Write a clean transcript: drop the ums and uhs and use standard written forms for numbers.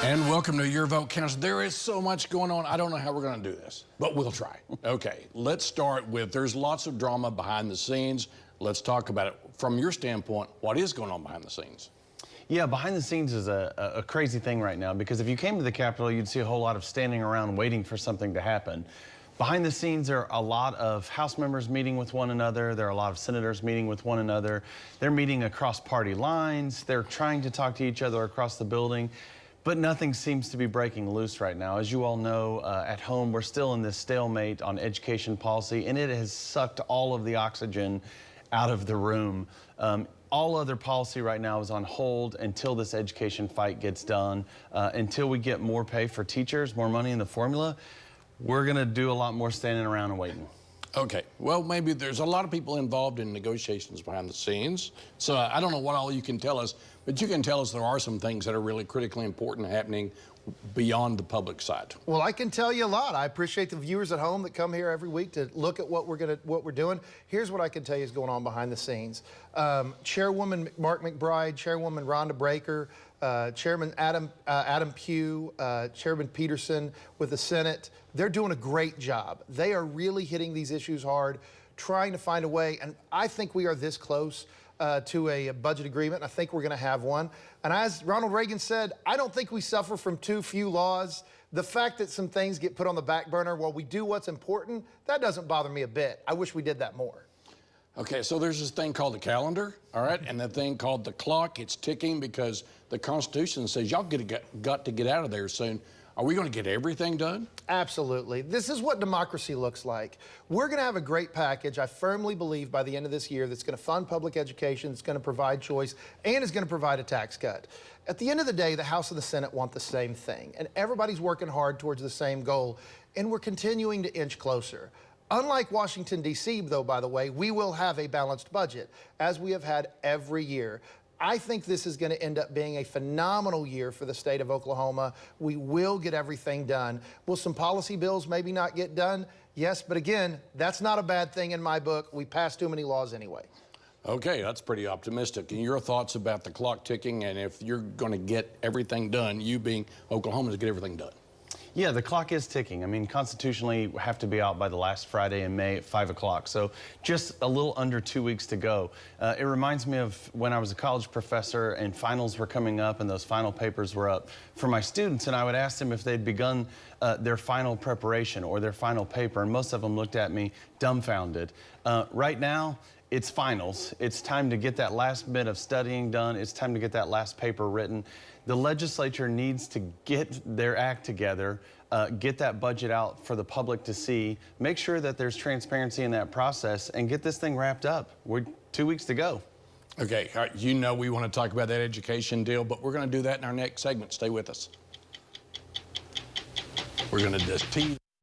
And welcome to Your Vote Counts. There is so much going on. I don't know how we're going to do this, but we'll try. Okay, let's start with, there's lots of drama behind the scenes. Let's talk about it. From your standpoint, what is going on behind the scenes? Yeah, behind the scenes is a crazy thing right now, because if you came to the Capitol, you'd see a whole lot of standing around waiting for something to happen. Behind the scenes, there are a lot of House members meeting with one another. There are a lot of senators meeting with one another. They're meeting across party lines. They're trying to talk to each other across the building. But nothing seems to be breaking loose right now. As you all know, at home, we're still in this stalemate on education policy, and it has sucked all of the oxygen out of the room. All other policy right now is on hold until this education fight gets done. Until we get more pay for teachers, more money in the formula, we're going to do a lot more standing around and waiting. Okay, well, maybe there's a lot of people involved in negotiations behind the scenes. So I don't know what all you can tell us, but you can tell us there are some things that are really critically important happening beyond the public side. Well, I can tell you a lot. I appreciate the viewers at home that come here every week to look at what we're doing. Here's what I can tell you is going on behind the scenes. Chairwoman Mark McBride, Chairwoman Rhonda Breaker, Chairman Adam Pugh, Chairman Peterson with the Senate, they're doing a great job. They are really hitting these issues hard, trying to find a way, and I think we are this close to a budget agreement. I think we're going to have one. And as Ronald Reagan said, I don't think we suffer from too few laws. The fact that some things get put on the back burner while we do what's important, that doesn't bother me a bit. I wish we did that more. Okay, so there's this thing called the calendar, all right, and the thing called the clock. It's ticking because the Constitution says y'all got to get out of there soon. Are we going to get everything done? Absolutely. This is what democracy looks like. We're going to have a great package, I firmly believe, by the end of this year that's going to fund public education, that's going to provide choice, and is going to provide a tax cut. At the end of the day, the House and the Senate want the same thing, and everybody's working hard towards the same goal, and we're continuing to inch closer. Unlike Washington, D.C., though, by the way, we will have a balanced budget, as we have had every year. I think this is going to end up being a phenomenal year for the state of Oklahoma. We will get everything done. Will some policy bills maybe not get done? Yes, but again, that's not a bad thing in my book. We pass too many laws anyway. Okay, that's pretty optimistic. And your thoughts about the clock ticking and if you're going to get everything done, you being Oklahomans, get everything done? Yeah, the clock is ticking. I mean, constitutionally, we have to be out by the last Friday in May at 5 o'clock. So just a little under 2 weeks to go. It reminds me of when I was a college professor and finals were coming up and those final papers were up for my students. And I would ask them if they'd begun their final preparation or their final paper. And most of them looked at me dumbfounded. Right now, it's finals. It's time to get that last bit of studying done. It's time to get that last paper written. The legislature needs to get their act together, get that budget out for the public to see, make sure that there's transparency in that process, and get this thing wrapped up. We're 2 weeks to go. Okay, all right, you know we want to talk about that education deal, but we're going to do that in our next segment. Stay with us. We're going to just tease.